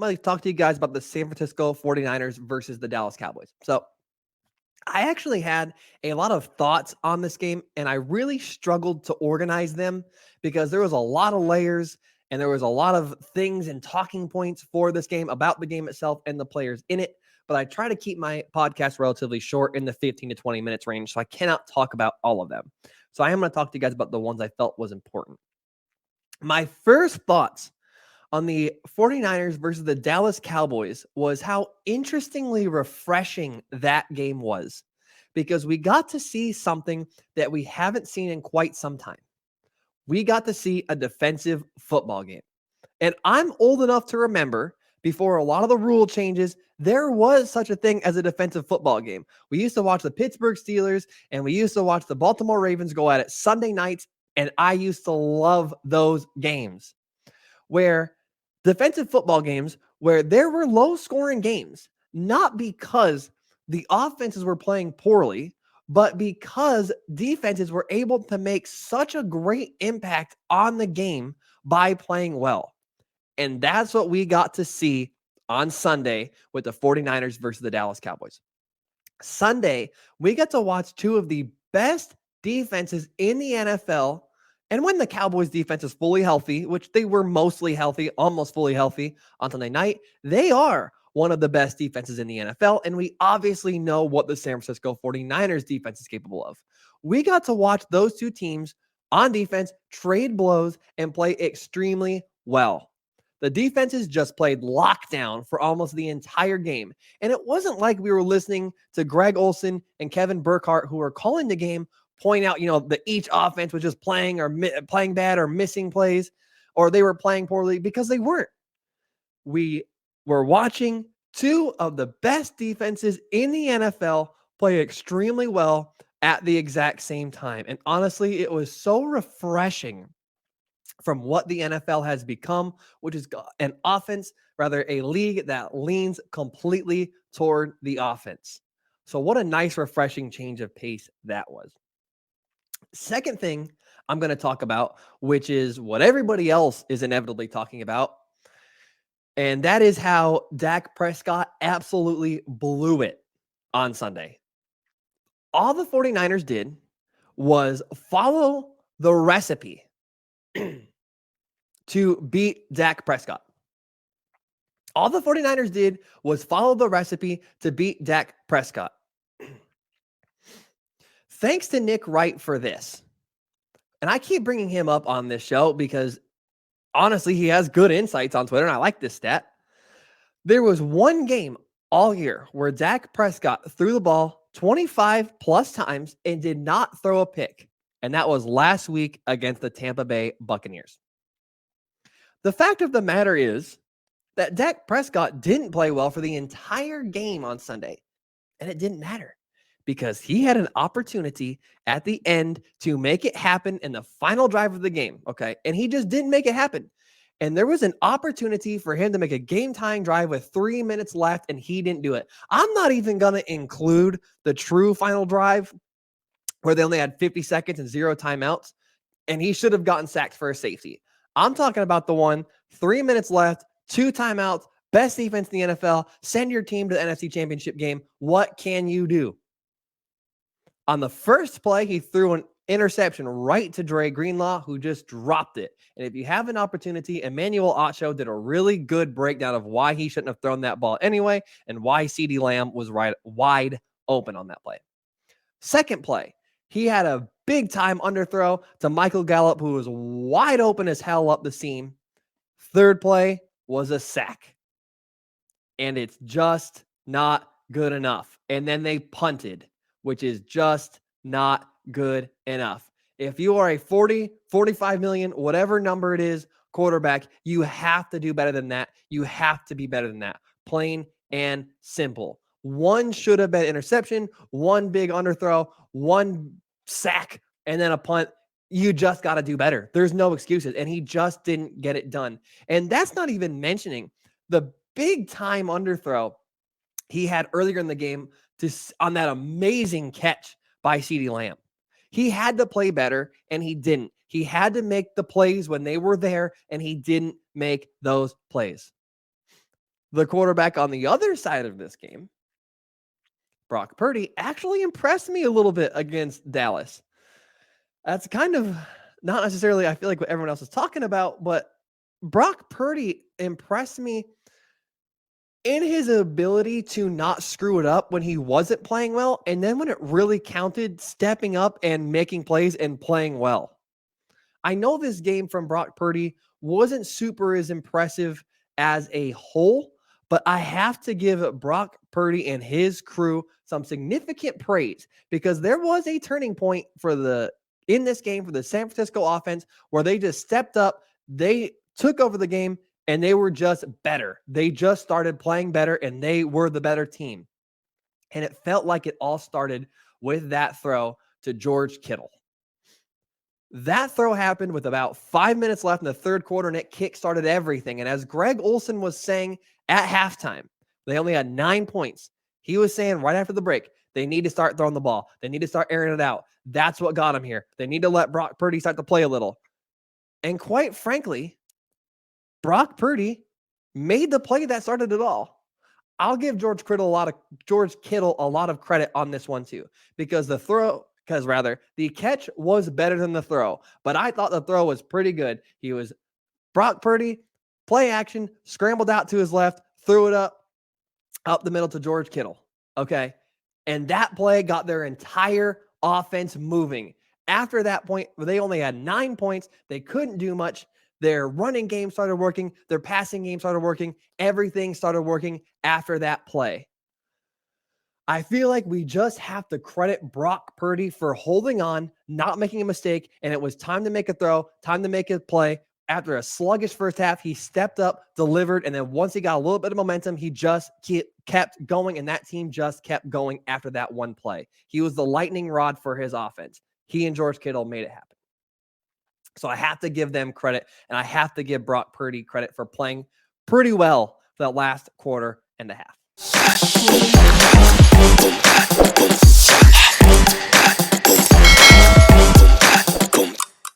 I'm going to talk to you guys about the San Francisco 49ers versus the Dallas Cowboys. So I actually had a lot of thoughts on this game, and I really struggled to organize them because there was a lot of layers and there was a lot of things and talking points for this game, about the game itself and the players in it. But I try to keep my podcast relatively short, in the 15 to 20 minutes range, so I cannot talk about all of them. So I am going to talk to you guys about the ones I felt was important. My first thoughts on the 49ers versus the Dallas Cowboys was how interestingly refreshing that game was, because we got to see something that we haven't seen in quite some time. We got to see a defensive football game. And I'm old enough to remember, before a lot of the rule changes, there was such a thing as a defensive football game. We used to watch the Pittsburgh Steelers and we used to watch the Baltimore Ravens go at it Sunday nights, and I used to love those games where defensive football games where there were low-scoring games, not because the offenses were playing poorly, but because defenses were able to make such a great impact on the game by playing well. And that's what we got to see on Sunday with the 49ers versus the Dallas Cowboys. Sunday, we got to watch two of the best defenses in the NFL. And when the Cowboys defense is fully healthy, which they were mostly healthy, almost fully healthy on Sunday night, they are one of the best defenses in the NFL. And we obviously know what the San Francisco 49ers defense is capable of. We got to watch those two teams on defense trade blows and play extremely well. The defenses just played lockdown for almost the entire game. And it wasn't like we were listening to Greg Olsen and Kevin Burkhardt, who were calling the game, point out, that each offense was just playing playing bad or missing plays, or they were playing poorly, because they weren't. We were watching two of the best defenses in the NFL play extremely well at the exact same time. And honestly, it was so refreshing from what the NFL has become, which is a league that leans completely toward the offense. So what a nice, refreshing change of pace that was. Second thing I'm going to talk about, which is what everybody else is inevitably talking about, and that is how Dak Prescott absolutely blew it on Sunday. All the 49ers did was follow the recipe to beat Dak Prescott. All the 49ers did was follow the recipe to beat Dak Prescott. Thanks to Nick Wright for this. And I keep bringing him up on this show because, honestly, he has good insights on Twitter, and I like this stat. There was one game all year where Dak Prescott threw the ball 25 plus times and did not throw a pick, and that was last week against the Tampa Bay Buccaneers. The fact of the matter is that Dak Prescott didn't play well for the entire game on Sunday, and it didn't matter because he had an opportunity at the end to make it happen in the final drive of the game, okay? And he just didn't make it happen. And there was an opportunity for him to make a game-tying drive with 3 minutes left, and he didn't do it. I'm not even going to include the true final drive where they only had 50 seconds and 0 timeouts, and he should have gotten sacked for a safety. I'm talking about the one, 3 minutes left, 2 timeouts, best defense in the NFL, send your team to the NFC Championship game. What can you do? On the first play, he threw an interception right to Dre Greenlaw, who just dropped it. And if you have an opportunity, Emmanuel Acho did a really good breakdown of why he shouldn't have thrown that ball anyway and why CeeDee Lamb was wide open on that play. Second play, he had a big-time underthrow to Michael Gallup, who was wide open as hell up the seam. Third play was a sack. And it's just not good enough. And then they punted, which is just not good enough. If you are a 40, 45 million, whatever number it is, quarterback, you have to do better than that. You have to be better than that. Plain and simple. One should have been interception, one big underthrow, one sack, and then a punt. You just got to do better. There's no excuses. And he just didn't get it done. And that's not even mentioning the big time underthrow he had earlier in the game on that amazing catch by CeeDee Lamb. He had to play better, and he didn't. He had to make the plays when they were there, and he didn't make those plays. The quarterback on the other side of this game, Brock Purdy, actually impressed me a little bit against Dallas. That's kind of not necessarily, I feel like, what everyone else is talking about, but Brock Purdy impressed me in his ability to not screw it up when he wasn't playing well. And then when it really counted, stepping up and making plays and playing well. I know this game from Brock Purdy wasn't super as impressive as a whole, but I have to give Brock Purdy and his crew some significant praise because there was a turning point in this game for the San Francisco offense where they just stepped up, they took over the game, and they were just better. They just started playing better, and they were the better team. And it felt like it all started with that throw to George Kittle. That throw happened with about 5 minutes left in the third quarter, and it kick-started everything. And as Greg Olsen was saying at halftime, they only had 9 points. He was saying right after the break, they need to start throwing the ball. They need to start airing it out. That's what got them here. They need to let Brock Purdy start to play a little. And quite frankly, Brock Purdy made the play that started it all. I'll give George Kittle a lot of credit on this one too, because the catch was better than the throw, but I thought the throw was pretty good. Brock Purdy, play action, scrambled out to his left, threw it up the middle to George Kittle. Okay. And that play got their entire offense moving. After that point, they only had 9 points. They couldn't do much. Their running game started working. Their passing game started working. Everything started working after that play. I feel like we just have to credit Brock Purdy for holding on, not making a mistake, and it was time to make a throw, time to make a play. After a sluggish first half, he stepped up, delivered, and then once he got a little bit of momentum, he just kept going, and that team just kept going after that one play. He was the lightning rod for his offense. He and George Kittle made it happen. So I have to give them credit, and I have to give Brock Purdy credit for playing pretty well for that last quarter and a half.